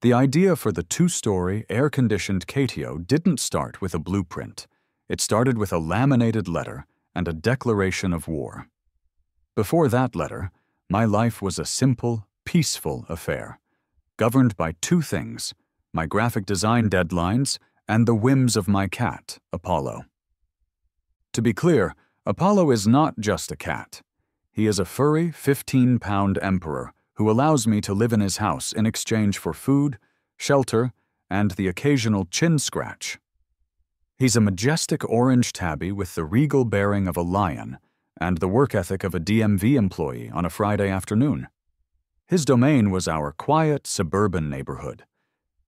The idea for the two-story, air-conditioned Catio didn't start with a blueprint. It started with a laminated letter and a declaration of war. Before that letter, my life was a simple, peaceful affair, governed by two things: my graphic design deadlines and the whims of my cat, Apollo. To be clear, Apollo is not just a cat. He is a furry, 15-pound emperor who allows me to live in his house in exchange for food, shelter, and the occasional chin scratch. He's a majestic orange tabby with the regal bearing of a lion and the work ethic of a DMV employee on a Friday afternoon. His domain was our quiet, suburban neighborhood.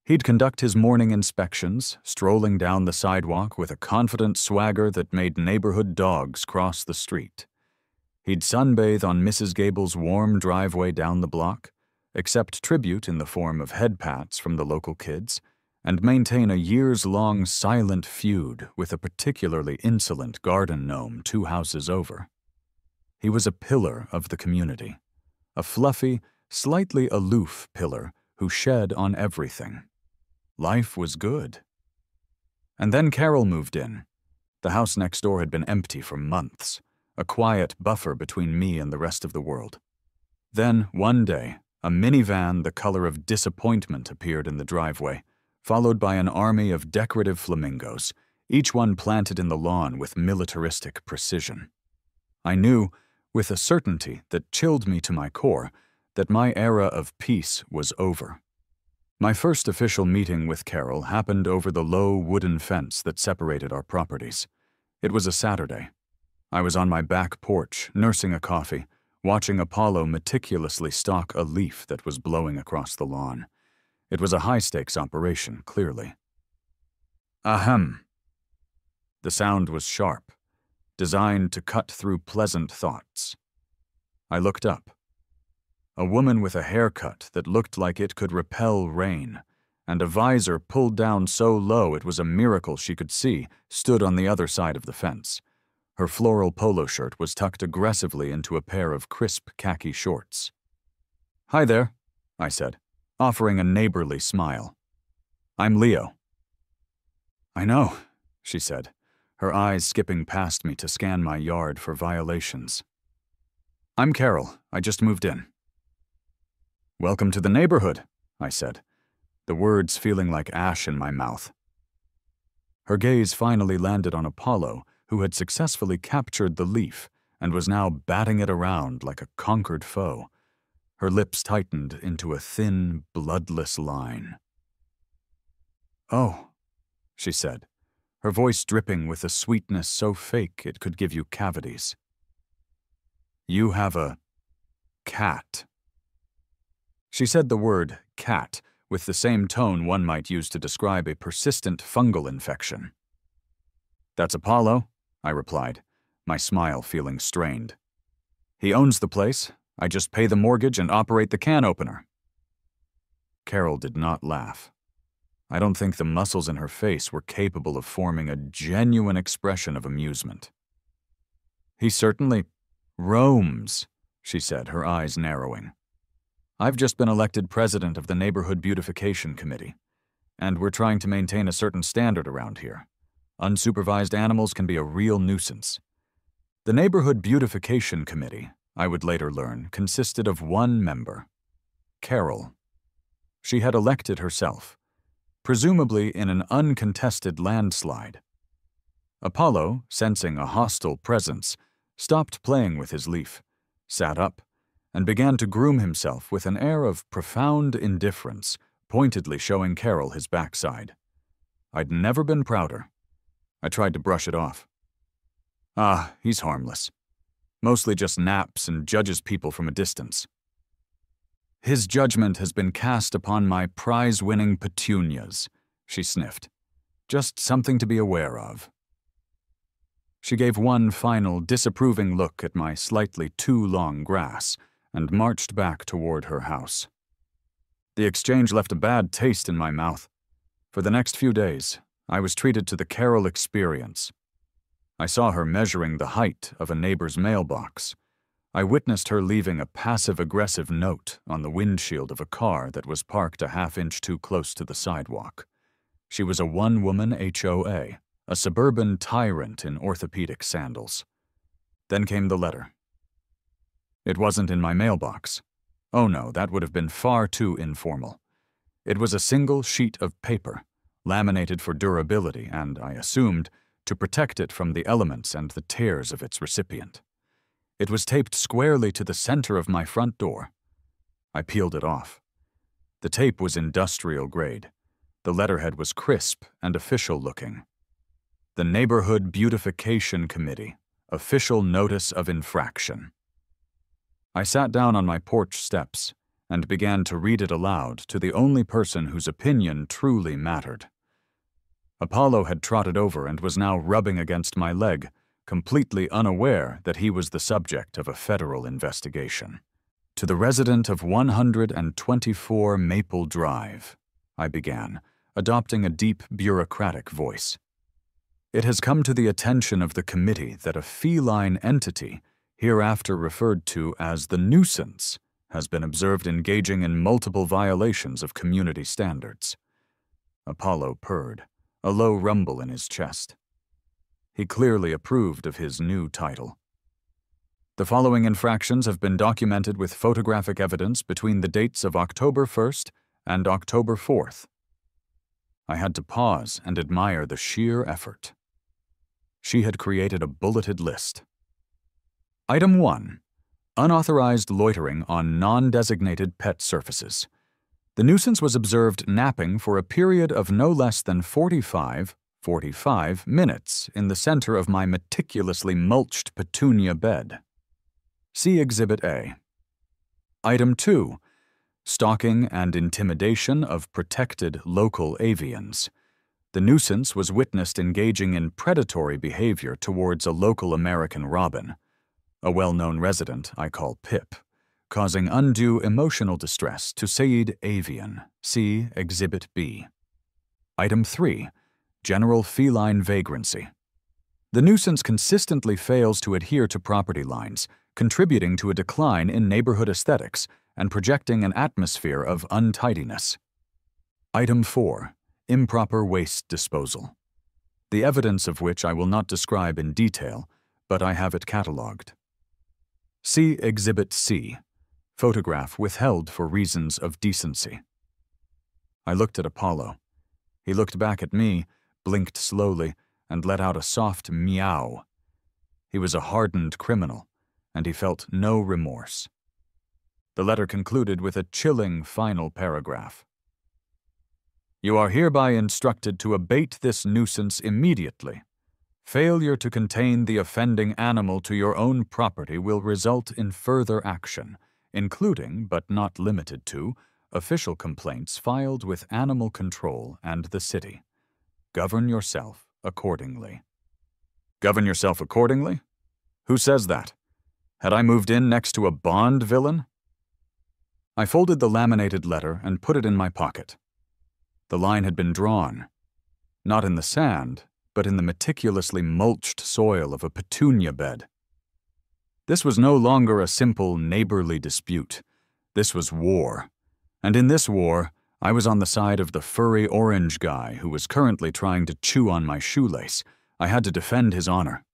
He'd conduct his morning inspections, strolling down the sidewalk with a confident swagger that made neighborhood dogs cross the street. He'd sunbathe on Mrs. Gable's warm driveway down the block, accept tribute in the form of head pats from the local kids, and maintain a years-long silent feud with a particularly insolent garden gnome 2 houses over. He was a pillar of the community, a fluffy, slightly aloof pillar who shed on everything. Life was good. And then Carol moved in. The house next door had been empty for months, a quiet buffer between me and the rest of the world. Then, one day, a minivan the color of disappointment appeared in the driveway, followed by an army of decorative flamingos, each one planted in the lawn with militaristic precision. I knew, with a certainty that chilled me to my core, that my era of peace was over. My first official meeting with Carol happened over the low wooden fence that separated our properties. It was a Saturday. I was on my back porch, nursing a coffee, watching Apollo meticulously stalk a leaf that was blowing across the lawn. It was a high-stakes operation, clearly. Ahem. The sound was sharp, designed to cut through pleasant thoughts. I looked up. A woman with a haircut that looked like it could repel rain, and a visor pulled down so low it was a miracle she could see, stood on the other side of the fence. Her floral polo shirt was tucked aggressively into a pair of crisp khaki shorts. "Hi there," I said, offering a neighborly smile. "I'm Leo." "I know," she said, her eyes skipping past me to scan my yard for violations. "I'm Carol. I just moved in." "Welcome to the neighborhood," I said, the words feeling like ash in my mouth. Her gaze finally landed on Apollo, who had successfully captured the leaf and was now batting it around like a conquered foe. Her lips tightened into a thin, bloodless line. "Oh," she said, her voice dripping with a sweetness so fake it could give you cavities. "You have a cat." She said the word cat with the same tone one might use to describe a persistent fungal infection. "That's Apollo," I replied, my smile feeling strained. "He owns the place. I just pay the mortgage and operate the can opener." Carol did not laugh. I don't think the muscles in her face were capable of forming a genuine expression of amusement. "He certainly roams," she said, her eyes narrowing. "I've just been elected president of the Neighborhood Beautification Committee, and we're trying to maintain a certain standard around here. Unsupervised animals can be a real nuisance." The Neighborhood Beautification Committee, I would later learn, consisted of one member, Carol. She had elected herself, presumably in an uncontested landslide. Apollo, sensing a hostile presence, stopped playing with his leaf, sat up, and began to groom himself with an air of profound indifference, pointedly showing Carol his backside. I'd never been prouder. I tried to brush it off. "Ah, he's harmless. Mostly just naps and judges people from a distance." "His judgment has been cast upon my prize-winning petunias," she sniffed. "Just something to be aware of." She gave one final, disapproving look at my slightly too long grass and marched back toward her house. The exchange left a bad taste in my mouth. For the next few days, I was treated to the Carol experience. I saw her measuring the height of a neighbor's mailbox, I witnessed her leaving a passive-aggressive note on the windshield of a car that was parked a half-inch too close to the sidewalk. She was a one-woman HOA, a suburban tyrant in orthopedic sandals. Then came the letter. It wasn't in my mailbox. Oh no, that would have been far too informal. It was a single sheet of paper, laminated for durability and, I assumed, to protect it from the elements and the tears of its recipient. It was taped squarely to the center of my front door. I peeled it off. The tape was industrial grade. The letterhead was crisp and official-looking. The Neighborhood Beautification Committee, official notice of infraction. I sat down on my porch steps and began to read it aloud to the only person whose opinion truly mattered. Apollo had trotted over and was now rubbing against my leg, completely unaware that he was the subject of a federal investigation. To the resident of 124 Maple Drive, I began, adopting a deep bureaucratic voice. It has come to the attention of the committee that a feline entity, hereafter referred to as the Nuisance, has been observed engaging in multiple violations of community standards. Apollo purred, a low rumble in his chest. He clearly approved of his new title. The following infractions have been documented with photographic evidence between the dates of October 1st and October 4th. I had to pause and admire the sheer effort. She had created a bulleted list. Item 1. Unauthorized loitering on non-designated pet surfaces. The nuisance was observed napping for a period of no less than 45 minutes in the center of my meticulously mulched petunia bed. See Exhibit A. Item 2. Stalking and intimidation of protected local avians. The nuisance was witnessed engaging in predatory behavior towards a local American robin, a well-known resident I call Pip, causing undue emotional distress to Said Avian. See Exhibit B. Item 3. General feline vagrancy. The nuisance consistently fails to adhere to property lines, contributing to a decline in neighborhood aesthetics and projecting an atmosphere of untidiness. Item 4. Improper waste disposal. The evidence of which I will not describe in detail, but I have it catalogued. See Exhibit C. Photograph withheld for reasons of decency. I looked at Apollo. He looked back at me, blinked slowly, and let out a soft meow. He was a hardened criminal, and he felt no remorse. The letter concluded with a chilling final paragraph. You are hereby instructed to abate this nuisance immediately. Failure to contain the offending animal to your own property will result in further action, including, but not limited to, official complaints filed with animal control and the city. Govern yourself accordingly. Govern yourself accordingly? Who says that? Had I moved in next to a Bond villain? I folded the laminated letter and put it in my pocket. The line had been drawn, not in the sand, but in the meticulously mulched soil of a petunia bed. This was no longer a simple neighborly dispute. This was war. And in this war, I was on the side of the furry orange guy who was currently trying to chew on my shoelace. I had to defend his honor.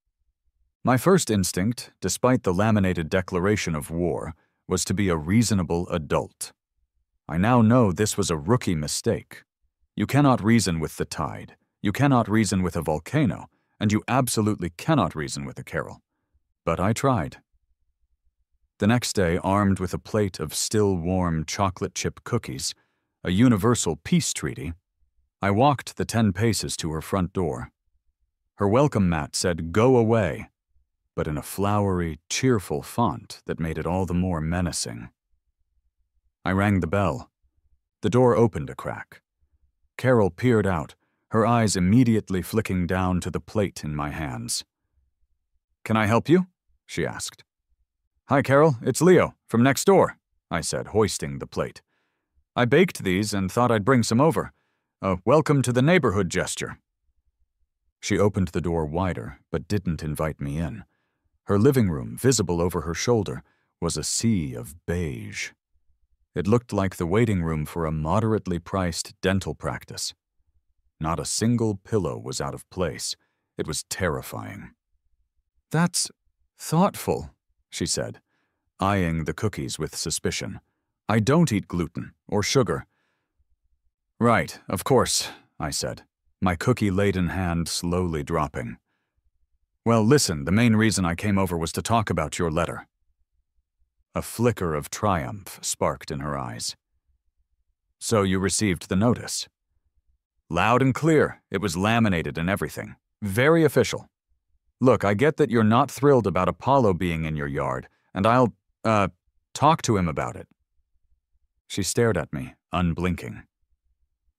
My first instinct, despite the laminated declaration of war, was to be a reasonable adult. I now know this was a rookie mistake. You cannot reason with the tide. You cannot reason with a volcano, and you absolutely cannot reason with a carol. But I tried. The next day, armed with a plate of still warm chocolate chip cookies, a universal peace treaty, I walked the 10 paces to her front door. Her welcome mat said, "Go away," but in a flowery, cheerful font that made it all the more menacing. I rang the bell. The door opened a crack. Carol peered out, her eyes immediately flicking down to the plate in my hands. "Can I help you?" she asked. "Hi, Carol, it's Leo, from next door," I said, hoisting the plate. "I baked these and thought I'd bring some over. A welcome to the neighborhood gesture." She opened the door wider, but didn't invite me in. Her living room, visible over her shoulder, was a sea of beige. It looked like the waiting room for a moderately priced dental practice. Not a single pillow was out of place. It was terrifying. "That's thoughtful," she said, eyeing the cookies with suspicion. "I don't eat gluten or sugar." "Right, of course," I said, my cookie-laden hand slowly dropping. "Well, listen, the main reason I came over was to talk about your letter." A flicker of triumph sparked in her eyes. "So you received the notice?" "Loud and clear. It was laminated and everything. Very official. Look, I get that you're not thrilled about Apollo being in your yard, and I'll, talk to him about it." She stared at me, unblinking.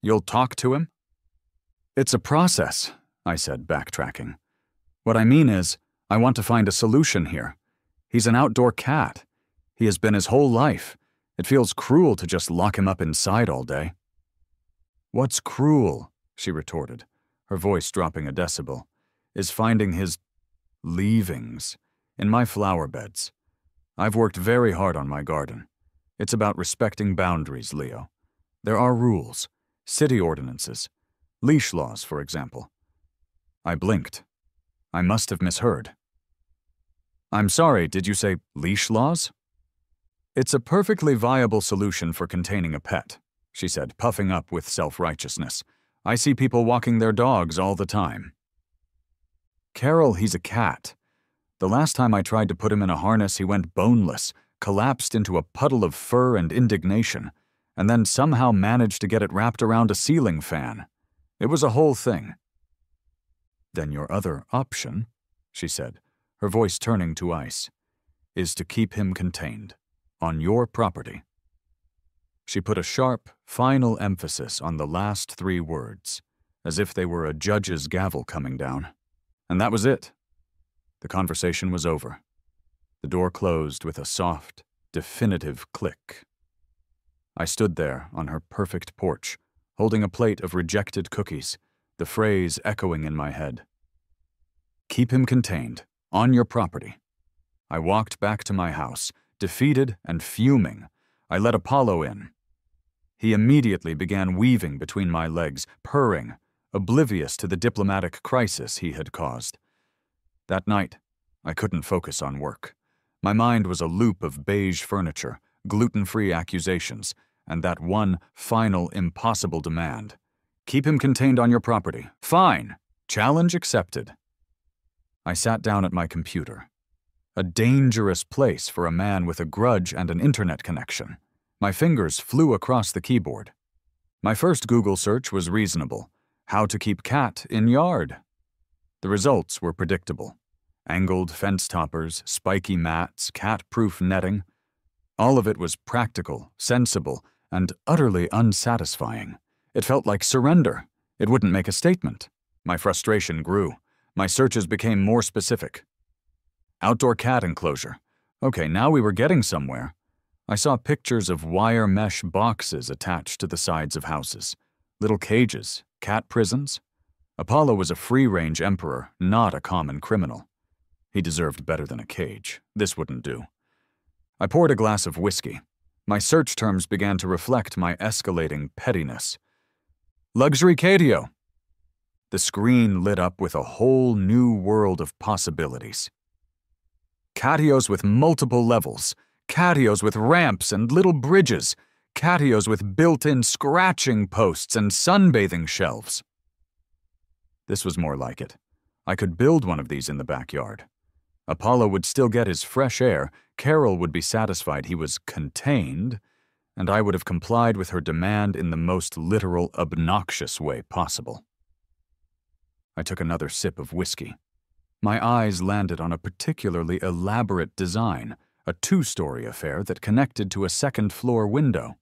"You'll talk to him?" "It's a process," I said, backtracking. "What I mean is, I want to find a solution here. He's an outdoor cat. He has been his whole life. It feels cruel to just lock him up inside all day." "What's cruel," she retorted, her voice dropping a decibel, "is finding his leavings in my flower beds. I've worked very hard on my garden. It's about respecting boundaries, Leo. There are rules, city ordinances, leash laws, for example." I blinked. I must have misheard. "I'm sorry, did you say leash laws?" "It's a perfectly viable solution for containing a pet," she said, puffing up with self-righteousness. "I see people walking their dogs all the time." "Carol, he's a cat. The last time I tried to put him in a harness, he went boneless, collapsed into a puddle of fur and indignation, and then somehow managed to get it wrapped around a ceiling fan. It was a whole thing." "Then your other option," she said, her voice turning to ice, "is to keep him contained, on your property." She put a sharp, final emphasis on the last 3 words, as if they were a judge's gavel coming down. And that was it. The conversation was over. The door closed with a soft, definitive click. I stood there on her perfect porch, holding a plate of rejected cookies, the phrase echoing in my head. "Keep him contained, on your property." I walked back to my house, defeated and fuming. I let Apollo in. He immediately began weaving between my legs, purring, oblivious to the diplomatic crisis he had caused. That night, I couldn't focus on work. My mind was a loop of beige furniture, gluten-free accusations, and that one final impossible demand. "Keep him contained on your property." Fine. Challenge accepted. I sat down at my computer. A dangerous place for a man with a grudge and an internet connection. My fingers flew across the keyboard. My first Google search was reasonable. How to keep cat in yard. The results were predictable. Angled fence toppers, spiky mats, cat-proof netting. All of it was practical, sensible, and utterly unsatisfying. It felt like surrender. It wouldn't make a statement. My frustration grew. My searches became more specific. Outdoor cat enclosure. Okay, now we were getting somewhere. I saw pictures of wire mesh boxes attached to the sides of houses. Little cages, cat prisons. Apollo was a free-range emperor, not a common criminal. He deserved better than a cage. This wouldn't do. I poured a glass of whiskey. My search terms began to reflect my escalating pettiness. Luxury Catio. The screen lit up with a whole new world of possibilities. Catios with multiple levels. Catios with ramps and little bridges. Catios with built-in scratching posts and sunbathing shelves. This was more like it. I could build one of these in the backyard. Apollo would still get his fresh air, Carol would be satisfied he was contained, and I would have complied with her demand in the most literal, obnoxious way possible. I took another sip of whiskey. My eyes landed on a particularly elaborate design, a 2-story affair that connected to a second-floor window.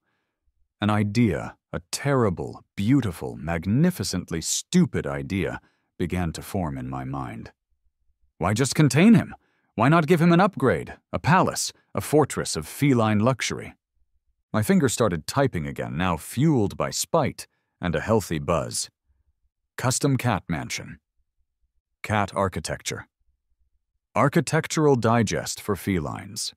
An idea, a terrible, beautiful, magnificently stupid idea, began to form in my mind. Why just contain him? Why not give him an upgrade, a palace, a fortress of feline luxury? My fingers started typing again, now fueled by spite and a healthy buzz. Custom cat mansion. Cat architecture. Architectural digest for felines.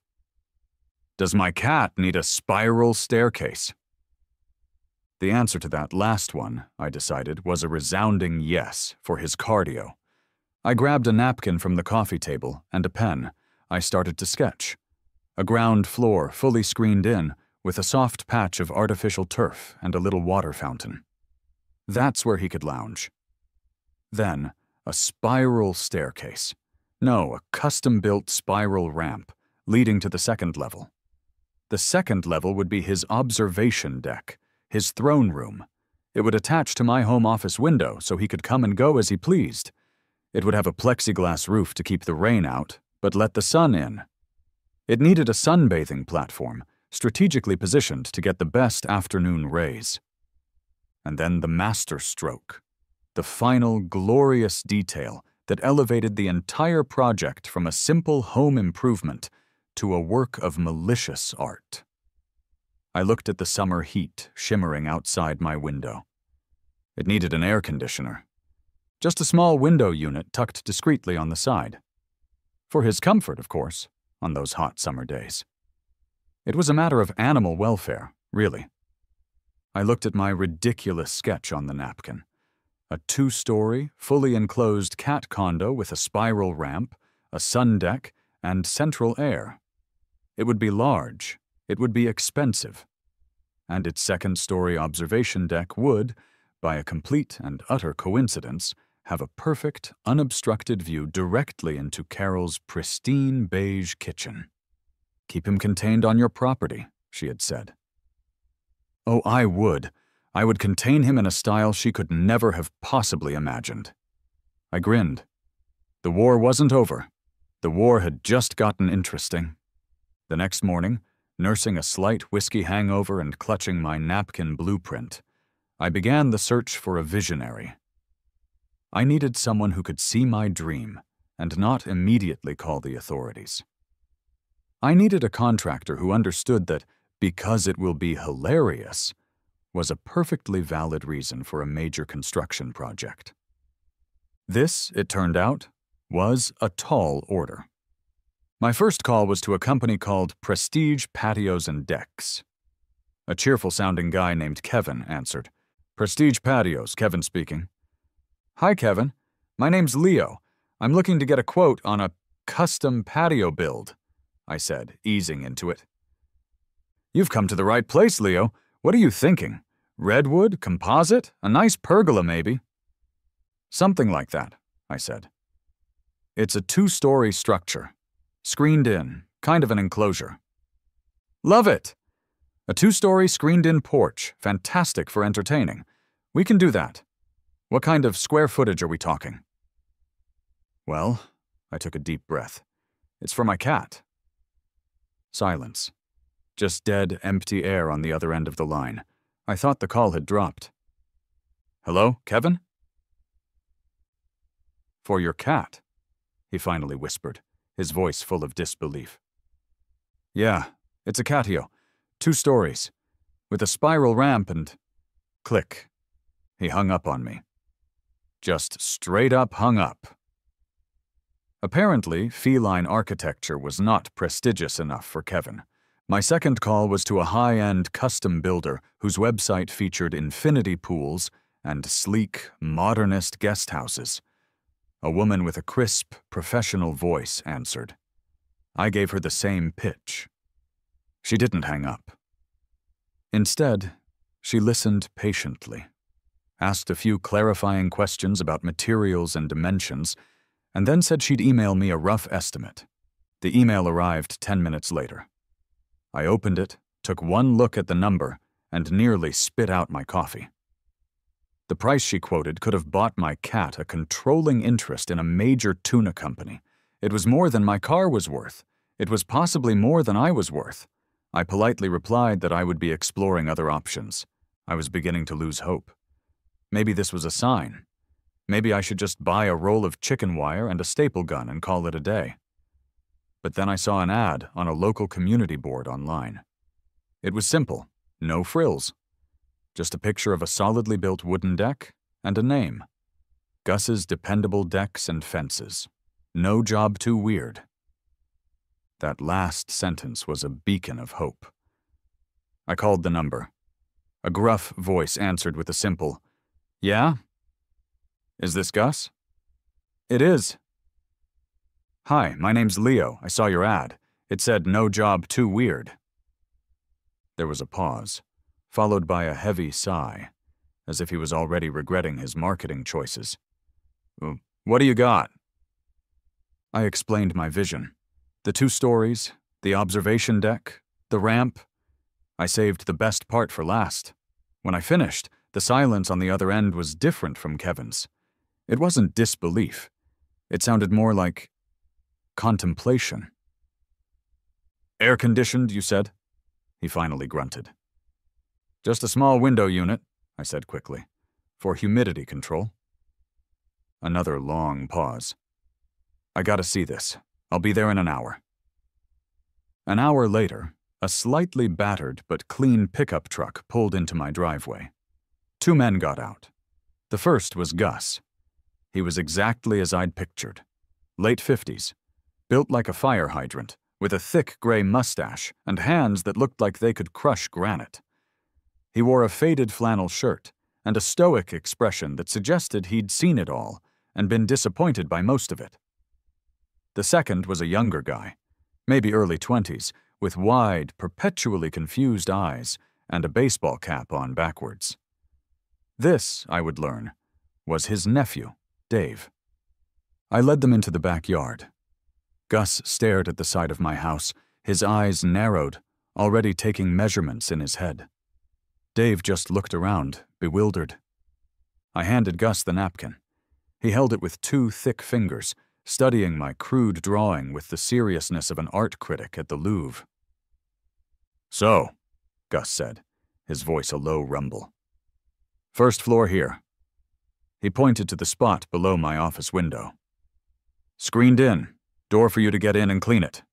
Does my cat need a spiral staircase? The answer to that last one, I decided, was a resounding yes for his cardio. I grabbed a napkin from the coffee table and a pen. I started to sketch. A ground floor fully screened in, with a soft patch of artificial turf and a little water fountain. That's where he could lounge. Then, a spiral staircase. No, a custom-built spiral ramp, leading to the second level. The second level would be his observation deck, his throne room. It would attach to my home office window so he could come and go as he pleased. It would have a plexiglass roof to keep the rain out, but let the sun in. It needed a sunbathing platform, strategically positioned to get the best afternoon rays. And then the master stroke, the final glorious detail that elevated the entire project from a simple home improvement to a work of malicious art. I looked at the summer heat shimmering outside my window. It needed an air conditioner. Just a small window unit tucked discreetly on the side. For his comfort, of course, on those hot summer days. It was a matter of animal welfare, really. I looked at my ridiculous sketch on the napkin. A 2-story, fully enclosed cat condo with a spiral ramp, a sun deck, and central air. It would be large. It would be expensive. And its second-story observation deck would, by a complete and utter coincidence, have a perfect, unobstructed view directly into Carol's pristine beige kitchen. Keep him contained on your property, she had said. Oh, I would. I would contain him in a style she could never have possibly imagined. I grinned. The war wasn't over. The war had just gotten interesting. The next morning, nursing a slight whiskey hangover and clutching my napkin blueprint, I began the search for a visionary. I needed someone who could see my dream and not immediately call the authorities. I needed a contractor who understood that because it will be hilarious was a perfectly valid reason for a major construction project. This, it turned out, was a tall order. My first call was to a company called Prestige Patios and Decks. A cheerful-sounding guy named Kevin answered. Prestige Patios, Kevin speaking. Hi, Kevin. My name's Leo. I'm looking to get a quote on a custom patio build, I said, easing into it. You've come to the right place, Leo. What are you thinking? Redwood? Composite? A nice pergola, maybe? Something like that, I said. It's a 2-story structure. Screened in, kind of an enclosure. Love it! A 2-story screened-in porch, fantastic for entertaining. We can do that. What kind of square footage are we talking? Well, I took a deep breath. It's for my cat. Silence. Just dead, empty air on the other end of the line. I thought the call had dropped. Hello, Kevin? For your cat, he finally whispered, his voice full of disbelief. Yeah, it's a Catio, 2 stories, with a spiral ramp and... Click. He hung up on me. Just straight up hung up. Apparently, feline architecture was not prestigious enough for Kevin. My second call was to a high-end custom builder whose website featured infinity pools and sleek, modernist guest houses. A woman with a crisp, professional voice answered. I gave her the same pitch. She didn't hang up. Instead, she listened patiently, asked a few clarifying questions about materials and dimensions, and then said she'd email me a rough estimate. The email arrived 10 minutes later. I opened it, took one look at the number, and nearly spit out my coffee. The price she quoted could have bought my cat a controlling interest in a major tuna company. It was more than my car was worth. It was possibly more than I was worth. I politely replied that I would be exploring other options. I was beginning to lose hope. Maybe this was a sign. Maybe I should just buy a roll of chicken wire and a staple gun and call it a day. But then I saw an ad on a local community board online. It was simple, no frills. Just a picture of a solidly built wooden deck and a name. Gus's Dependable Decks and Fences. No job too weird. That last sentence was a beacon of hope. I called the number. A gruff voice answered with a simple, "Yeah? Is this Gus?" "It is." "Hi, my name's Leo. I saw your ad. It said no job too weird." There was a pause, followed by a heavy sigh, as if he was already regretting his marketing choices. "What do you got?" I explained my vision. The 2 stories, the observation deck, the ramp. I saved the best part for last. When I finished, the silence on the other end was different from Kevin's. It wasn't disbelief. It sounded more like contemplation. "Air-conditioned, you said?" He finally grunted. "Just a small window unit," I said quickly, "for humidity control." Another long pause. "I gotta see this. I'll be there in an hour." An hour later, a slightly battered but clean pickup truck pulled into my driveway. 2 men got out. The first was Gus. He was exactly as I'd pictured. Late 50s, built like a fire hydrant, with a thick gray mustache and hands that looked like they could crush granite. He wore a faded flannel shirt and a stoic expression that suggested he'd seen it all and been disappointed by most of it. The second was a younger guy, maybe early 20s, with wide, perpetually confused eyes and a baseball cap on backwards. This, I would learn, was his nephew, Dave. I led them into the backyard. Gus stared at the side of my house, his eyes narrowed, already taking measurements in his head. Dave just looked around, bewildered. I handed Gus the napkin. He held it with 2 thick fingers, studying my crude drawing with the seriousness of an art critic at the Louvre. "So," Gus said, his voice a low rumble. "First floor here." He pointed to the spot below my office window. "Screened in. Door for you to get in and clean it."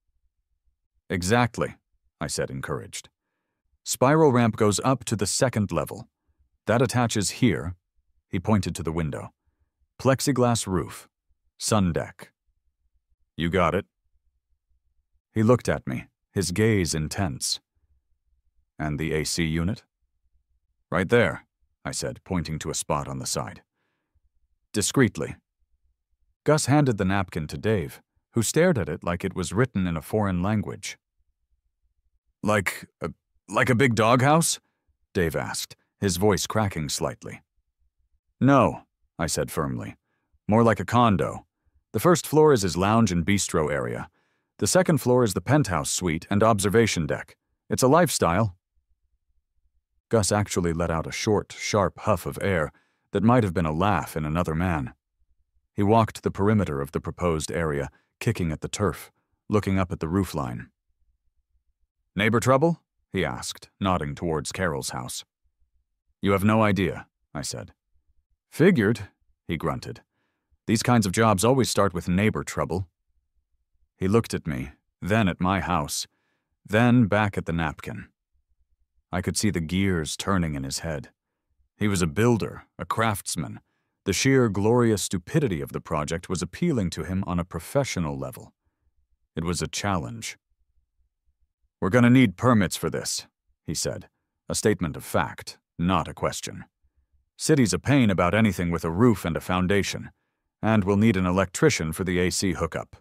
"Exactly," I said, encouraged. "Spiral ramp goes up to the 2nd level. That attaches here." He pointed to the window. "Plexiglass roof. Sun deck." "You got it." He looked at me, his gaze intense. "And the AC unit?" "Right there," I said, pointing to a spot on the side. Discreetly. Gus handed the napkin to Dave, who stared at it like it was written in a foreign language. Like a big doghouse?" Dave asked, his voice cracking slightly. "No," I said firmly. "More like a condo. The 1st floor is his lounge and bistro area. The 2nd floor is the penthouse suite and observation deck. It's a lifestyle." Gus actually let out a short, sharp huff of air that might have been a laugh in another man. He walked the perimeter of the proposed area, kicking at the turf, looking up at the roofline. "Neighbor trouble?" he asked, nodding towards Carol's house. "You have no idea," I said. "Figured," he grunted. "These kinds of jobs always start with neighbor trouble." He looked at me, then at my house, then back at the napkin. I could see the gears turning in his head. He was a builder, a craftsman. The sheer glorious stupidity of the project was appealing to him on a professional level. It was a challenge. "We're gonna need permits for this," he said, a statement of fact, not a question. "City's a pain about anything with a roof and a foundation, and we'll need an electrician for the AC hookup."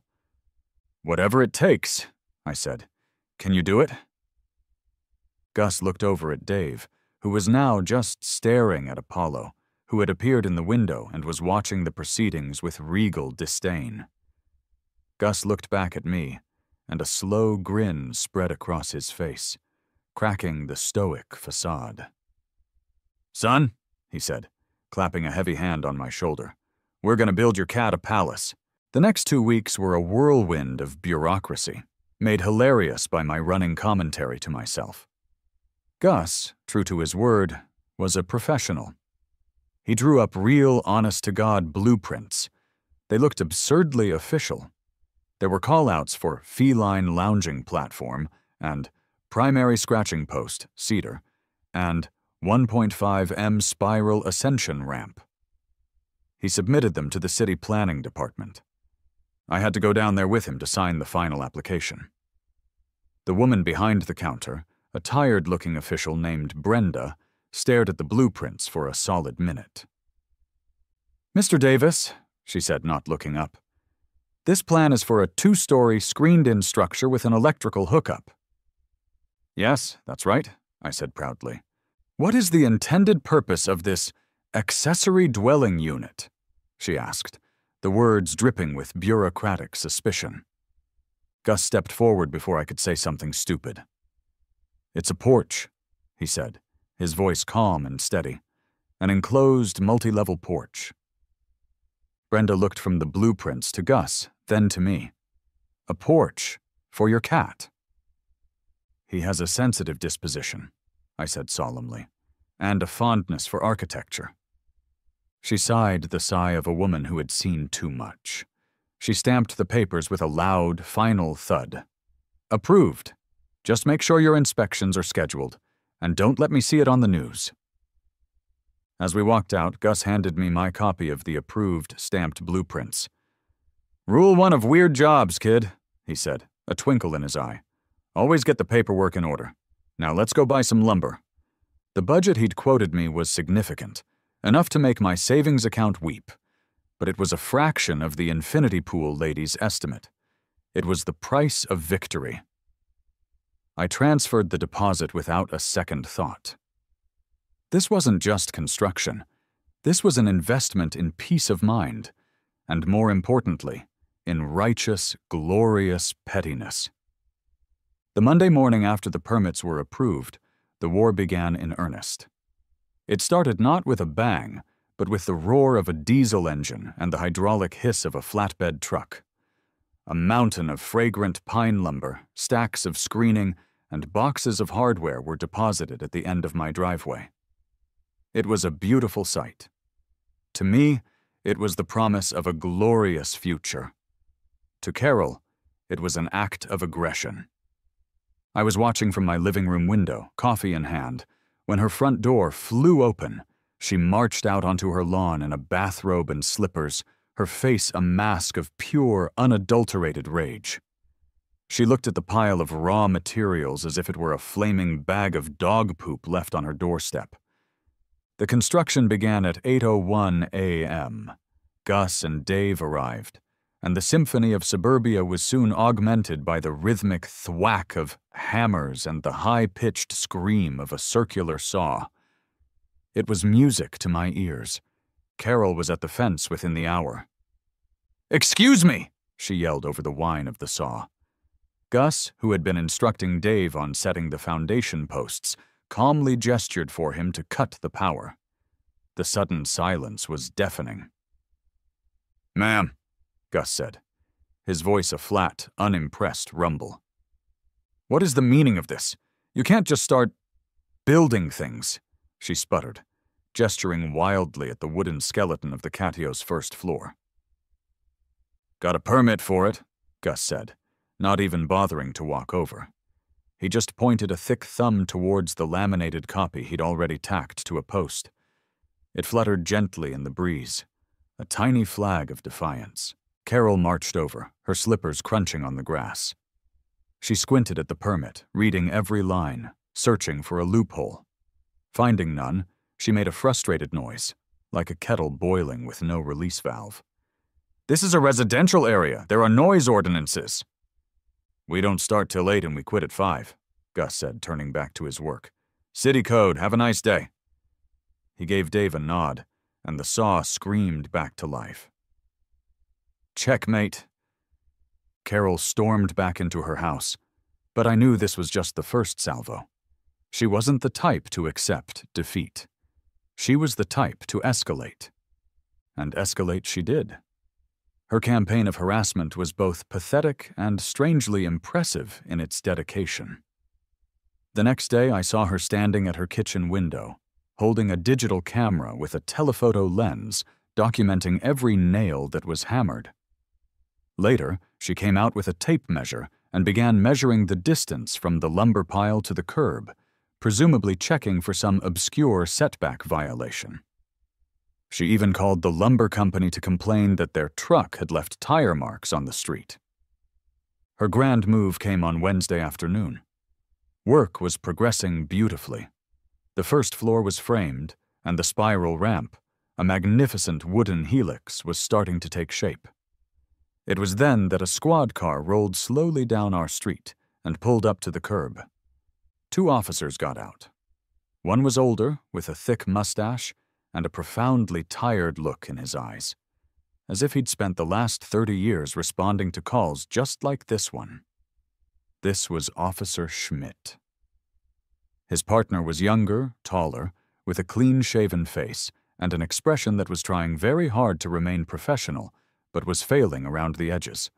"Whatever it takes," I said. "Can you do it?" Gus looked over at Dave, who was now just staring at Apollo, who had appeared in the window and was watching the proceedings with regal disdain. Gus looked back at me, and a slow grin spread across his face, cracking the stoic facade. "Son," he said, clapping a heavy hand on my shoulder, "we're gonna build your cat a palace." The next 2 weeks were a whirlwind of bureaucracy, made hilarious by my running commentary to myself. Gus, true to his word, was a professional. He drew up real, honest-to-God blueprints. They looked absurdly official. There were call-outs for feline lounging platform and primary scratching post, cedar, and 1.5 m spiral ascension ramp. He submitted them to the city planning department. I had to go down there with him to sign the final application. The woman behind the counter, a tired-looking official named Brenda, stared at the blueprints for a solid minute. "Mr. Davis," she said, not looking up, "this plan is for a 2-story screened-in structure with an electrical hookup." "Yes, that's right," I said proudly. "What is the intended purpose of this accessory dwelling unit?" she asked, the words dripping with bureaucratic suspicion. Gus stepped forward before I could say something stupid. "It's a porch," he said, his voice calm and steady. "An enclosed, multi-level porch." Brenda looked from the blueprints to Gus, then to me. "A porch? For your cat?" "He has a sensitive disposition," I said solemnly, "and a fondness for architecture." She sighed the sigh of a woman who had seen too much. She stamped the papers with a loud, final thud. "Approved. Just make sure your inspections are scheduled, and don't let me see it on the news." As we walked out, Gus handed me my copy of the approved, stamped blueprints. "Rule 1 of weird jobs, kid," he said, a twinkle in his eye. "Always get the paperwork in order. Now let's go buy some lumber." The budget he'd quoted me was significant, enough to make my savings account weep. But it was a fraction of the infinity pool lady's estimate. It was the price of victory. I transferred the deposit without a second thought. This wasn't just construction. This was an investment in peace of mind, and more importantly, in righteous, glorious pettiness. The Monday morning after the permits were approved, the war began in earnest. It started not with a bang, but with the roar of a diesel engine and the hydraulic hiss of a flatbed truck. A mountain of fragrant pine lumber, stacks of screening, and boxes of hardware were deposited at the end of my driveway. It was a beautiful sight. To me, it was the promise of a glorious future. To Carol, it was an act of aggression. I was watching from my living room window, coffee in hand, when her front door flew open. She marched out onto her lawn in a bathrobe and slippers, her face a mask of pure, unadulterated rage. She looked at the pile of raw materials as if it were a flaming bag of dog poop left on her doorstep. The construction began at 8:01 a.m. Gus and Dave arrived, and the symphony of suburbia was soon augmented by the rhythmic thwack of hammers and the high-pitched scream of a circular saw. It was music to my ears. Carol was at the fence within the hour. "Excuse me!" she yelled over the whine of the saw. Gus, who had been instructing Dave on setting the foundation posts, calmly gestured for him to cut the power. The sudden silence was deafening. "Ma'am," Gus said, his voice a flat, unimpressed rumble. "What is the meaning of this? You can't just start building things," she sputtered, gesturing wildly at the wooden skeleton of the Catio's first floor. "Got a permit for it," Gus said, not even bothering to walk over. He just pointed a thick thumb towards the laminated copy he'd already tacked to a post. It fluttered gently in the breeze, a tiny flag of defiance. Carol marched over, her slippers crunching on the grass. She squinted at the permit, reading every line, searching for a loophole. Finding none, she made a frustrated noise, like a kettle boiling with no release valve. "This is a residential area. There are noise ordinances." "We don't start till 8 and we quit at 5, Gus said, turning back to his work. "City code, have a nice day." He gave Dave a nod, and the saw screamed back to life. Checkmate. Carol stormed back into her house, but I knew this was just the first salvo. She wasn't the type to accept defeat. She was the type to escalate. And escalate she did. Her campaign of harassment was both pathetic and strangely impressive in its dedication. The next day, I saw her standing at her kitchen window, holding a digital camera with a telephoto lens, documenting every nail that was hammered. Later, she came out with a tape measure and began measuring the distance from the lumber pile to the curb, presumably checking for some obscure setback violation. She even called the lumber company to complain that their truck had left tire marks on the street. Her grand move came on Wednesday afternoon. Work was progressing beautifully. The first floor was framed, and the spiral ramp, a magnificent wooden helix, was starting to take shape. It was then that a squad car rolled slowly down our street and pulled up to the curb. 2 officers got out. One was older, with a thick mustache and a profoundly tired look in his eyes, as if he'd spent the last 30 years responding to calls just like this one. This was Officer Schmidt. His partner was younger, taller, with a clean-shaven face and an expression that was trying very hard to remain professional, but was failing around the edges.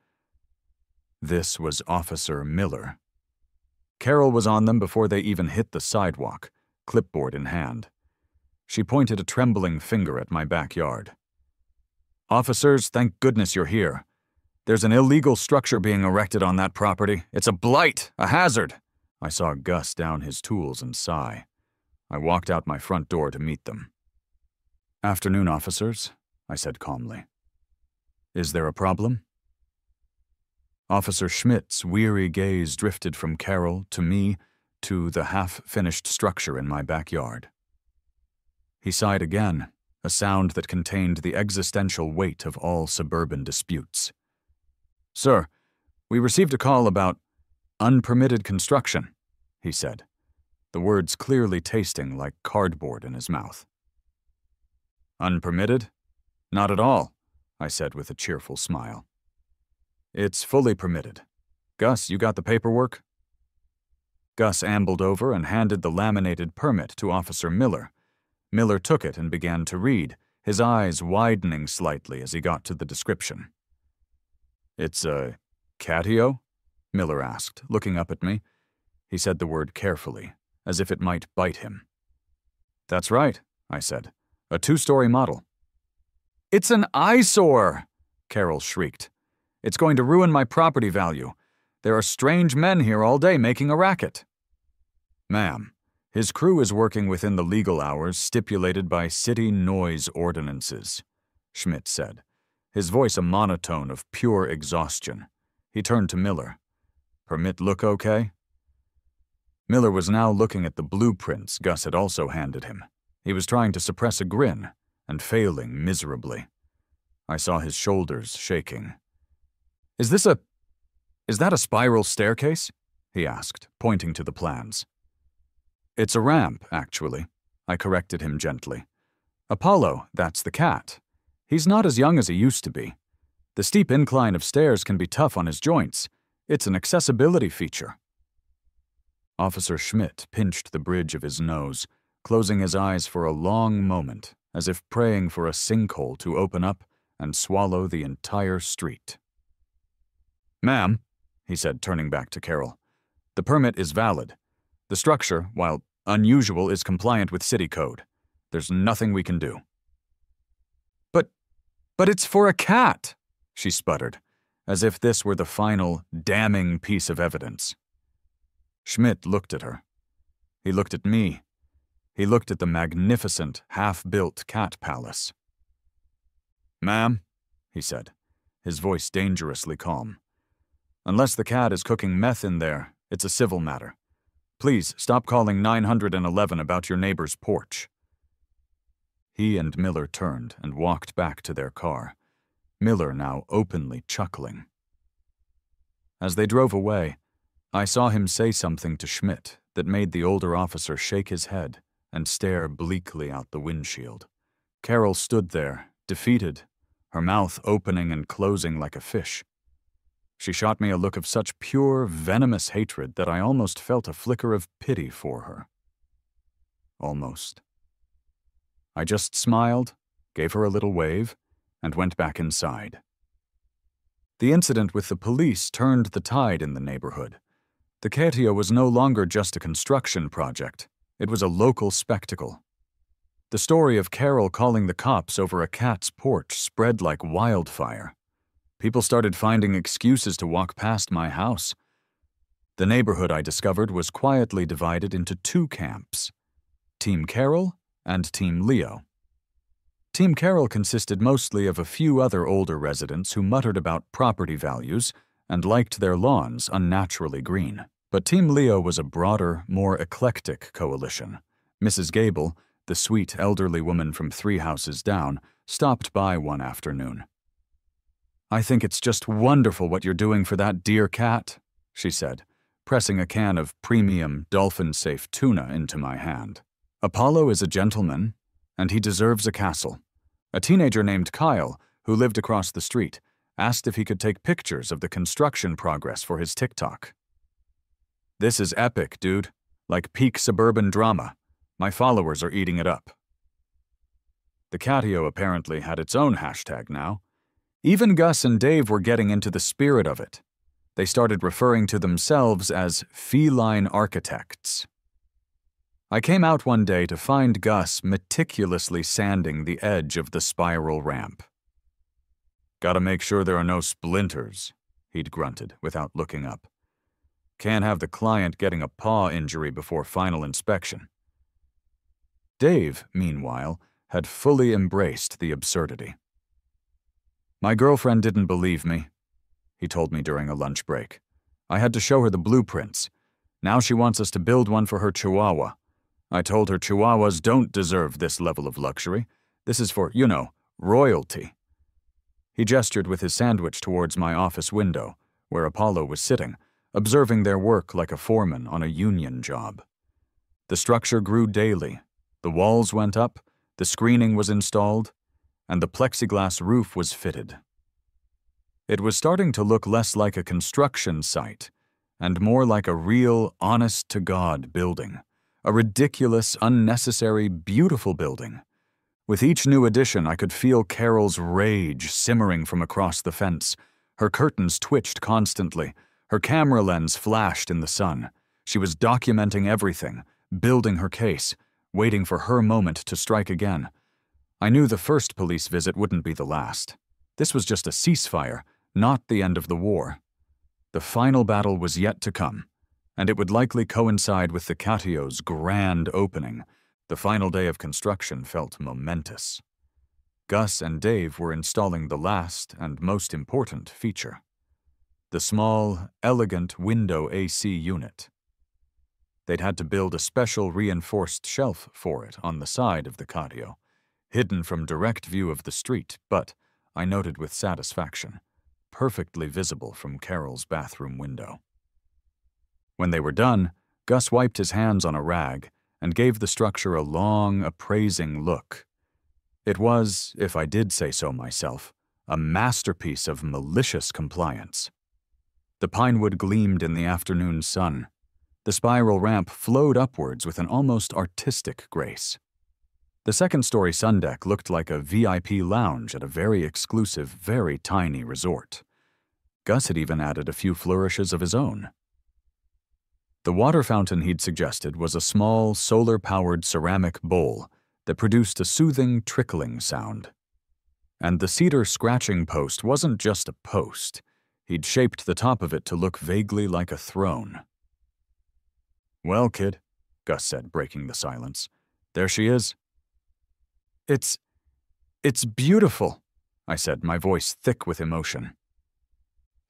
This was Officer Miller. Carol was on them before they even hit the sidewalk, clipboard in hand. She pointed a trembling finger at my backyard. "Officers, thank goodness you're here. There's an illegal structure being erected on that property. It's a blight, a hazard." I saw Gus down his tools and sigh. I walked out my front door to meet them. "Afternoon, officers," I said calmly. "Is there a problem?" Officer Schmidt's weary gaze drifted from Carol to me to the half-finished structure in my backyard. He sighed again, a sound that contained the existential weight of all suburban disputes. "Sir, we received a call about unpermitted construction," he said, the words clearly tasting like cardboard in his mouth. "Unpermitted? Not at all," I said with a cheerful smile. "It's fully permitted. Gus, you got the paperwork?" Gus ambled over and handed the laminated permit to Officer Miller. Miller took it and began to read, his eyes widening slightly as he got to the description. "It's a Catio?" Miller asked, looking up at me. He said the word carefully, as if it might bite him. "That's right," I said. "A 2-story model." "It's an eyesore!" Carol shrieked. "It's going to ruin my property value. There are strange men here all day making a racket." "Ma'am, his crew is working within the legal hours stipulated by city noise ordinances," Schmidt said, his voice a monotone of pure exhaustion. He turned to Miller. "Permit look okay?" Miller was now looking at the blueprints Gus had also handed him. He was trying to suppress a grin, and failing miserably. I saw his shoulders shaking. Is that a spiral staircase?" he asked, pointing to the plans. "It's a ramp, actually," I corrected him gently. "Apollo, that's the cat. He's not as young as he used to be. The steep incline of stairs can be tough on his joints. It's an accessibility feature." Officer Schmidt pinched the bridge of his nose, closing his eyes for a long moment, as if praying for a sinkhole to open up and swallow the entire street. "Ma'am," he said, turning back to Carol, "the permit is valid. The structure, while unusual, is compliant with city code. There's nothing we can do." But it's for a cat," she sputtered, as if this were the final, damning piece of evidence. Schmidt looked at her. He looked at me. He looked at the magnificent, half-built cat palace. "Ma'am," he said, his voice dangerously calm, "unless the cat is cooking meth in there, it's a civil matter. Please stop calling 911 about your neighbor's porch." He and Miller turned and walked back to their car, Miller now openly chuckling. As they drove away, I saw him say something to Schmidt that made the older officer shake his head and stare bleakly out the windshield. Carol stood there, defeated, her mouth opening and closing like a fish. She shot me a look of such pure, venomous hatred that I almost felt a flicker of pity for her. Almost. I just smiled, gave her a little wave, and went back inside. The incident with the police turned the tide in the neighborhood. The Catio was no longer just a construction project. It was a local spectacle. The story of Carol calling the cops over a cat's porch spread like wildfire. People started finding excuses to walk past my house. The neighborhood, I discovered, was quietly divided into 2 camps: Team Carol and Team Leo. Team Carol consisted mostly of a few other older residents who muttered about property values and liked their lawns unnaturally green. But Team Leo was a broader, more eclectic coalition. Mrs. Gable, the sweet elderly woman from 3 houses down, stopped by one afternoon. "I think it's just wonderful what you're doing for that dear cat," she said, pressing a can of premium, dolphin-safe tuna into my hand. "Apollo is a gentleman, and he deserves a castle." A teenager named Kyle, who lived across the street, asked if he could take pictures of the construction progress for his TikTok. "This is epic, dude. Like peak suburban drama. My followers are eating it up." The Catio apparently had its own hashtag now. Even Gus and Dave were getting into the spirit of it. They started referring to themselves as feline architects. I came out one day to find Gus meticulously sanding the edge of the spiral ramp. "Gotta make sure there are no splinters," he'd grunted without looking up. "Can't have the client getting a paw injury before final inspection." Dave, meanwhile, had fully embraced the absurdity. "My girlfriend didn't believe me," he told me during a lunch break. "I had to show her the blueprints. Now she wants us to build one for her chihuahua. I told her chihuahuas don't deserve this level of luxury. This is for, royalty." He gestured with his sandwich towards my office window, where Apollo was sitting, observing their work like a foreman on a union job. The structure grew daily. The walls went up, the screening was installed, and the plexiglass roof was fitted. It was starting to look less like a construction site and more like a real, honest-to-God building. A ridiculous, unnecessary, beautiful building. With each new addition, I could feel Carol's rage simmering from across the fence. Her curtains twitched constantly. Her camera lens flashed in the sun. She was documenting everything, building her case, waiting for her moment to strike again. I knew the first police visit wouldn't be the last. This was just a ceasefire, not the end of the war. The final battle was yet to come, and it would likely coincide with the Catio's grand opening. The final day of construction felt momentous. Gus and Dave were installing the last and most important feature: the small, elegant window AC unit. They'd had to build a special reinforced shelf for it on the side of the Catio, hidden from direct view of the street, but, I noted with satisfaction, perfectly visible from Carol's bathroom window. When they were done, Gus wiped his hands on a rag and gave the structure a long, appraising look. It was, if I did say so myself, a masterpiece of malicious compliance. The pinewood gleamed in the afternoon sun. The spiral ramp flowed upwards with an almost artistic grace. The second-story sun deck looked like a VIP lounge at a very exclusive, very tiny resort. Gus had even added a few flourishes of his own. The water fountain he'd suggested was a small, solar-powered ceramic bowl that produced a soothing, trickling sound. And the cedar scratching post wasn't just a post. He'd shaped the top of it to look vaguely like a throne. "Well, kid," Gus said, breaking the silence, "there she is." It's beautiful," I said, my voice thick with emotion.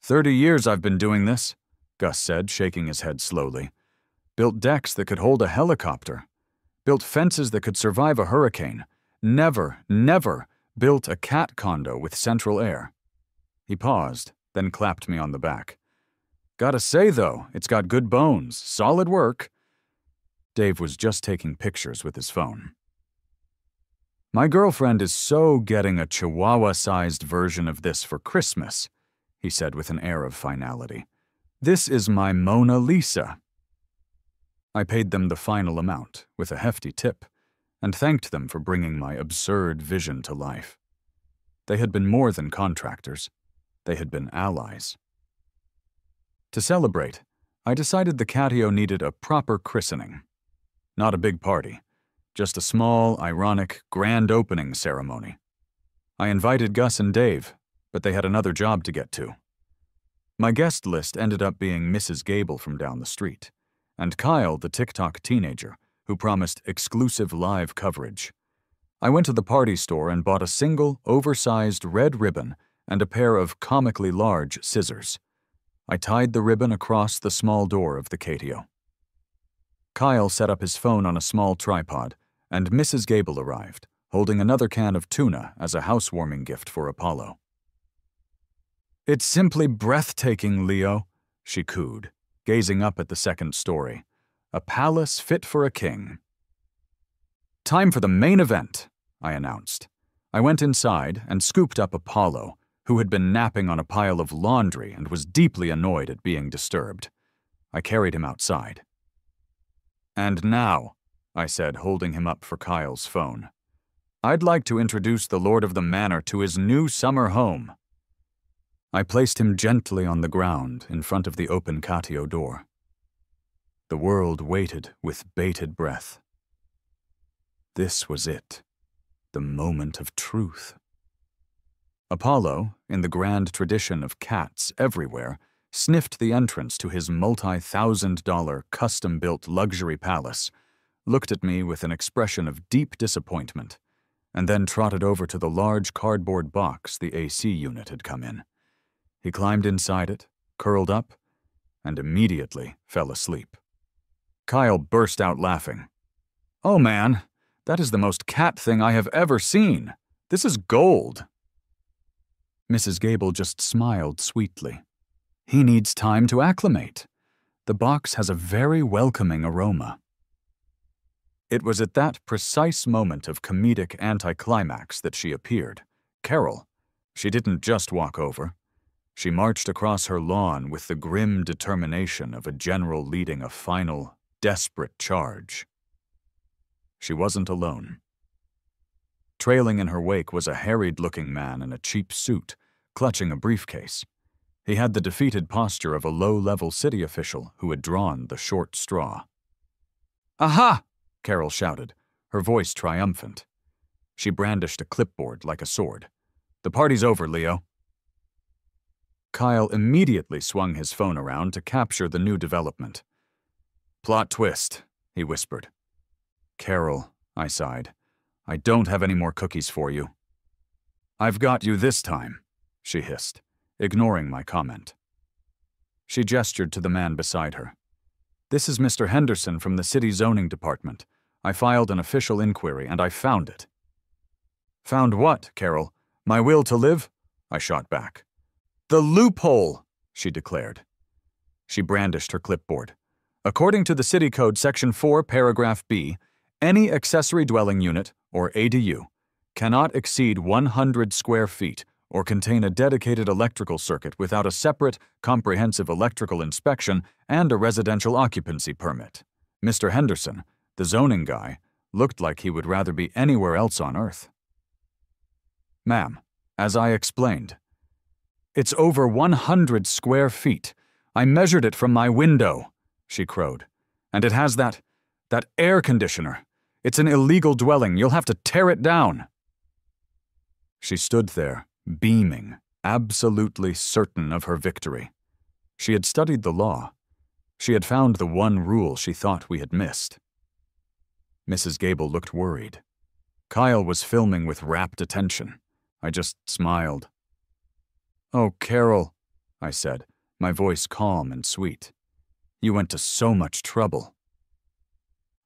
30 years I've been doing this," Gus said, shaking his head slowly. "Built decks that could hold a helicopter. Built fences that could survive a hurricane. Never built a cat condo with central air." He paused, then clapped me on the back. "Gotta say, though, it's got good bones. Solid work." Dave was just taking pictures with his phone. "My girlfriend is so getting a chihuahua-sized version of this for Christmas," he said with an air of finality. "This is my Mona Lisa." I paid them the final amount, with a hefty tip, and thanked them for bringing my absurd vision to life. They had been more than contractors. They had been allies. To celebrate, I decided the Catio needed a proper christening. Not a big party, just a small, ironic, grand opening ceremony. I invited Gus and Dave, but they had another job to get to. My guest list ended up being Mrs. Gable from down the street, and Kyle, the TikTok teenager, who promised exclusive live coverage. I went to the party store and bought a single, oversized red ribbon and a pair of comically large scissors. I tied the ribbon across the small door of the Catio. Kyle set up his phone on a small tripod, and Mrs. Gable arrived, holding another can of tuna as a housewarming gift for Apollo. "It's simply breathtaking, Leo," she cooed, gazing up at the second story. "A palace fit for a king." "Time for the main event," I announced. I went inside and scooped up Apollo, who had been napping on a pile of laundry and was deeply annoyed at being disturbed. I carried him outside. "And now," I said, holding him up for Kyle's phone, "I'd like to introduce the Lord of the Manor to his new summer home." I placed him gently on the ground in front of the open Catio door. The world waited with bated breath. This was it, the moment of truth. Apollo, in the grand tradition of cats everywhere, sniffed the entrance to his multi-$1,000 custom-built luxury palace, looked at me with an expression of deep disappointment, and then trotted over to the large cardboard box the AC unit had come in. He climbed inside it, curled up, and immediately fell asleep. Kyle burst out laughing. "Oh man, that is the most cat thing I have ever seen. This is gold." Mrs. Gable just smiled sweetly. "He needs time to acclimate. The box has a very welcoming aroma." It was at that precise moment of comedic anticlimax that she appeared. Carol. She didn't just walk over. She marched across her lawn with the grim determination of a general leading a final, desperate charge. She wasn't alone. Trailing in her wake was a harried-looking man in a cheap suit, clutching a briefcase. He had the defeated posture of a low-level city official who had drawn the short straw. "Aha!" Carol shouted, her voice triumphant. She brandished a clipboard like a sword. "The party's over, Leo." Kyle immediately swung his phone around to capture the new development. "Plot twist," he whispered. "Carol," I sighed, "I don't have any more cookies for you." "I've got you this time," she hissed, ignoring my comment. She gestured to the man beside her. "This is Mr. Henderson from the city zoning department. I filed an official inquiry and I found it." "Found what, Carol? My will to live?" I shot back. "The loophole," she declared. She brandished her clipboard. "According to the City Code Section 4, Paragraph B, any accessory dwelling unit, or ADU, cannot exceed 100 square feet or contain a dedicated electrical circuit without a separate, comprehensive electrical inspection and a residential occupancy permit. Mr. Henderson, the zoning guy, looked like he would rather be anywhere else on Earth." "Ma'am, as I explained, it's over 100 square feet. I measured it from my window," she crowed. "And it has that air conditioner. It's an illegal dwelling. You'll have to tear it down." She stood there, beaming, absolutely certain of her victory. She had studied the law. She had found the one rule she thought we had missed. Mrs. Gable looked worried. Kyle was filming with rapt attention. I just smiled. "Oh, Carol," I said, my voice calm and sweet. "You went to so much trouble."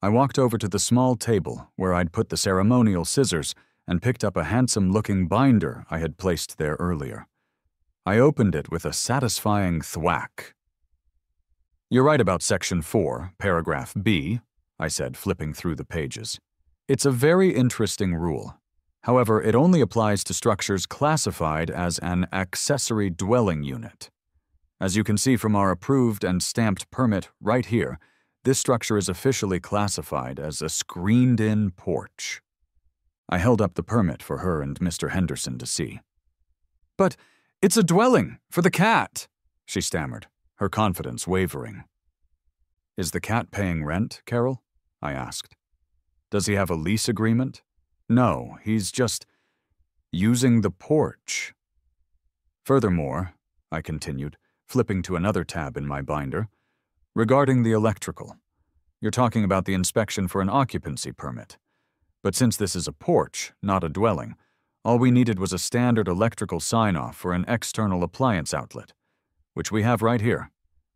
I walked over to the small table where I'd put the ceremonial scissors and picked up a handsome-looking binder I had placed there earlier. I opened it with a satisfying thwack. "You're right about Section 4, Paragraph B," I said, flipping through the pages. "It's a very interesting rule. However, it only applies to structures classified as an accessory dwelling unit. As you can see from our approved and stamped permit right here, this structure is officially classified as a screened-in porch." I held up the permit for her and Mr. Henderson to see. "But it's a dwelling for the cat," she stammered, her confidence wavering. "Is the cat paying rent, Carol?" I asked. "Does he have a lease agreement?" "No, he's just using the porch." "Furthermore," I continued, flipping to another tab in my binder, "regarding the electrical, you're talking about the inspection for an occupancy permit. But since this is a porch, not a dwelling, all we needed was a standard electrical sign-off for an external appliance outlet. which we have right here.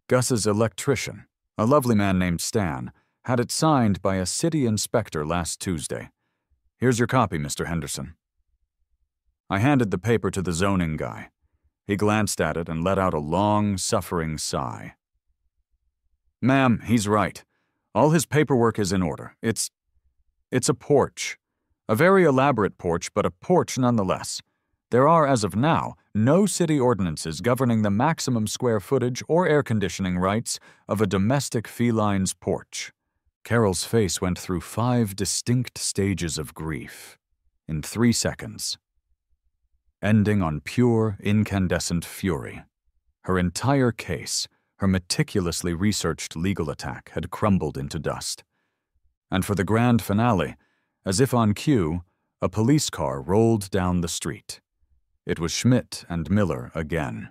Gus's electrician, a lovely man named Stan, had it signed by a city inspector last Tuesday. Here's your copy, Mr. Henderson. I handed the paper to the zoning guy. He glanced at it and let out a long, suffering sigh. Ma'am, he's right. All his paperwork is in order. It's a porch. A very elaborate porch, but a porch nonetheless. There are, as of now, no city ordinances governing the maximum square footage or air conditioning rights of a domestic feline's porch. Carol's face went through 5 distinct stages of grief in 3 seconds, ending on pure, incandescent fury. Her entire case, her meticulously researched legal attack, had crumbled into dust. And for the grand finale, as if on cue, a police car rolled down the street. It was Schmidt and Miller again.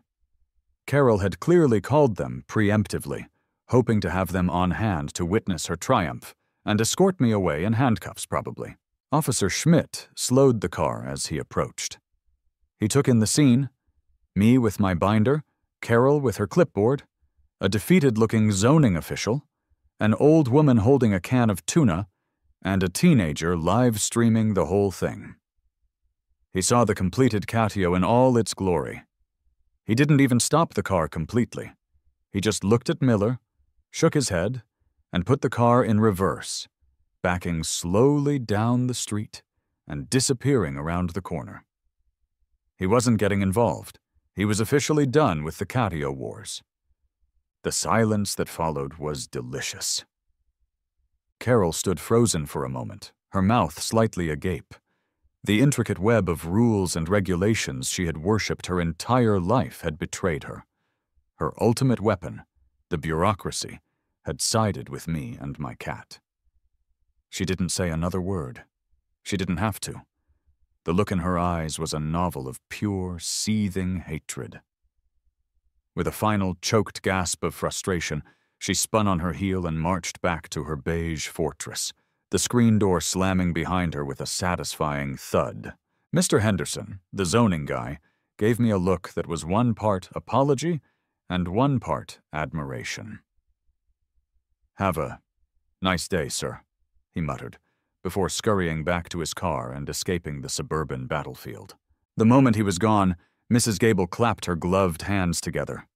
Carol had clearly called them preemptively, hoping to have them on hand to witness her triumph and escort me away in handcuffs, probably. Officer Schmidt slowed the car as he approached. He took in the scene, me with my binder, Carol with her clipboard, a defeated-looking zoning official, an old woman holding a can of tuna, and a teenager live-streaming the whole thing. He saw the completed Catio in all its glory. He didn't even stop the car completely. He just looked at Miller, shook his head, and put the car in reverse, backing slowly down the street and disappearing around the corner. He wasn't getting involved. He was officially done with the Catio wars. The silence that followed was delicious. Carol stood frozen for a moment, her mouth slightly agape. The intricate web of rules and regulations she had worshipped her entire life had betrayed her. Her ultimate weapon, the bureaucracy, had sided with me and my cat. She didn't say another word. She didn't have to. The look in her eyes was a novel of pure, seething hatred. With a final choked gasp of frustration, she spun on her heel and marched back to her beige fortress, the screen door slamming behind her with a satisfying thud. Mr. Henderson, the zoning guy, gave me a look that was 1 part apology and 1 part admiration. "Have a nice day, sir," he muttered, before scurrying back to his car and escaping the suburban battlefield. The moment he was gone, Mrs. Gable clapped her gloved hands together.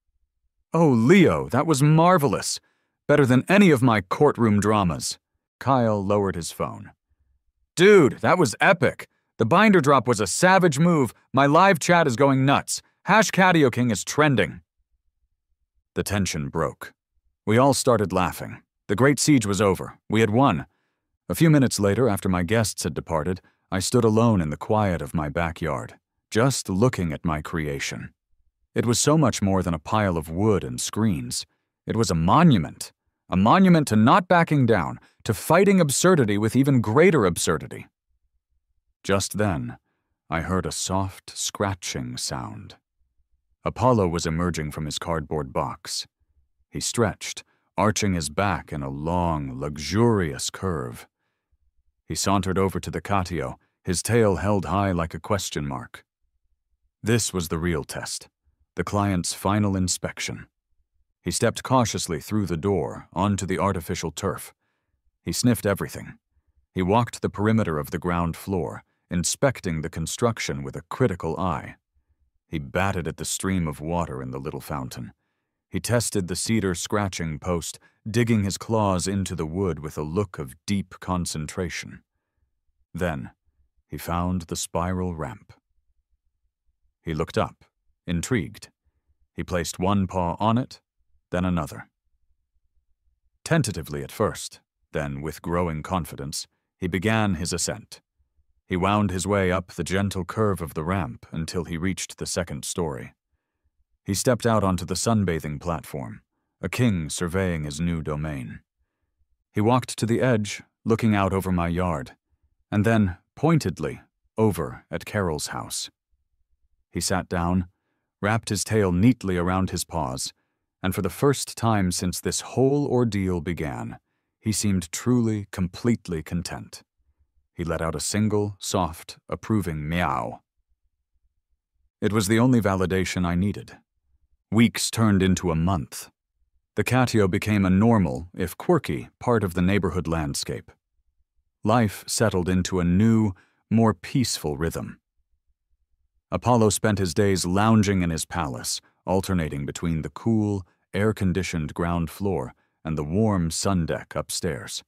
"Oh, Leo, that was marvelous! Better than any of my courtroom dramas." Kyle lowered his phone. "Dude, that was epic! The binder drop was a savage move. My live chat is going nuts. #Catio King is trending." The tension broke. We all started laughing. The great siege was over. We had won. A few minutes later, after my guests had departed, I stood alone in the quiet of my backyard, just looking at my creation. It was so much more than a pile of wood and screens. It was a monument to not backing down, to fighting absurdity with even greater absurdity. Just then, I heard a soft, scratching sound. Apollo was emerging from his cardboard box. He stretched, arching his back in a long, luxurious curve. He sauntered over to the Catio, his tail held high like a question mark. This was the real test, the client's final inspection. He stepped cautiously through the door, onto the artificial turf. He sniffed everything. He walked the perimeter of the ground floor, inspecting the construction with a critical eye. He batted at the stream of water in the little fountain. He tested the cedar scratching post, digging his claws into the wood with a look of deep concentration. Then, he found the spiral ramp. He looked up, intrigued. He placed 1 paw on it, then another. Tentatively at first, then with growing confidence, he began his ascent. He wound his way up the gentle curve of the ramp until he reached the 2nd story. He stepped out onto the sunbathing platform, a king surveying his new domain. He walked to the edge, looking out over my yard, and then, pointedly, over at Carol's house. He sat down, wrapped his tail neatly around his paws, and for the first time since this whole ordeal began, he seemed truly, completely content. He let out a single, soft, approving meow. It was the only validation I needed. Weeks turned into a month. The Catio became a normal, if quirky, part of the neighborhood landscape. Life settled into a new, more peaceful rhythm. Apollo spent his days lounging in his palace, alternating between the cool, air-conditioned ground floor and the warm sun deck upstairs.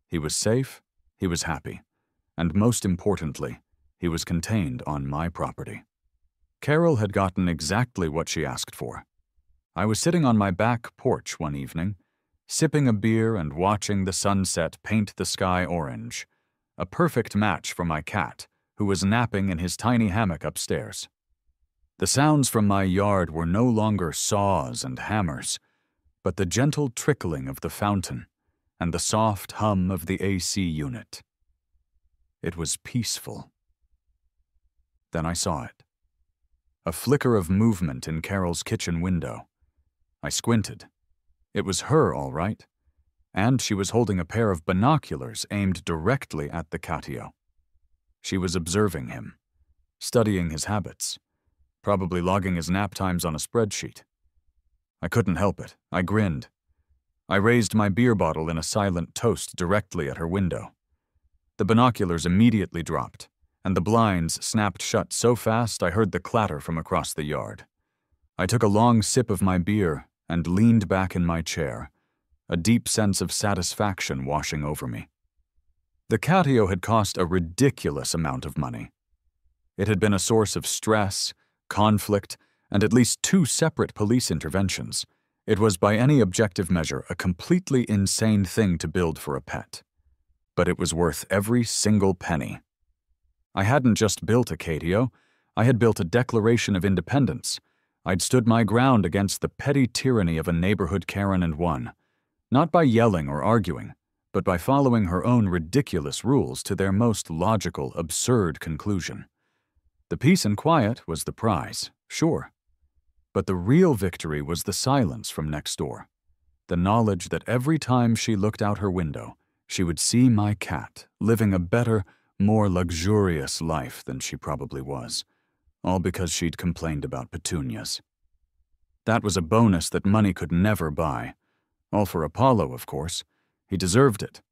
He was safe, he was happy, and most importantly, he was contained on my property. Carol had gotten exactly what she asked for. I was sitting on my back porch one evening, sipping a beer and watching the sunset paint the sky orange, a perfect match for my cat, who was napping in his tiny hammock upstairs. The sounds from my yard were no longer saws and hammers, but the gentle trickling of the fountain and the soft hum of the AC unit. It was peaceful. Then I saw it. A flicker of movement in Carol's kitchen window. I squinted. It was her, all right, and she was holding a pair of binoculars aimed directly at the Catio. She was observing him, studying his habits, probably logging his nap times on a spreadsheet. I couldn't help it. I grinned. I raised my beer bottle in a silent toast directly at her window. The binoculars immediately dropped, and the blinds snapped shut so fast I heard the clatter from across the yard. I took a long sip of my beer and leaned back in my chair, a deep sense of satisfaction washing over me. The Catio had cost a ridiculous amount of money. It had been a source of stress, conflict, and at least 2 separate police interventions. It was by any objective measure a completely insane thing to build for a pet. But it was worth every single penny. I hadn't just built a Catio, I had built a Declaration of Independence. I'd stood my ground against the petty tyranny of a neighborhood Karen and won, not by yelling or arguing, but by following her own ridiculous rules to their most logical, absurd conclusion. The peace and quiet was the prize, sure. But the real victory was the silence from next door, the knowledge that every time she looked out her window, she would see my cat living a better, more luxurious life than she probably was, all because she'd complained about petunias. That was a bonus that money could never buy. All for Apollo, of course. He deserved it.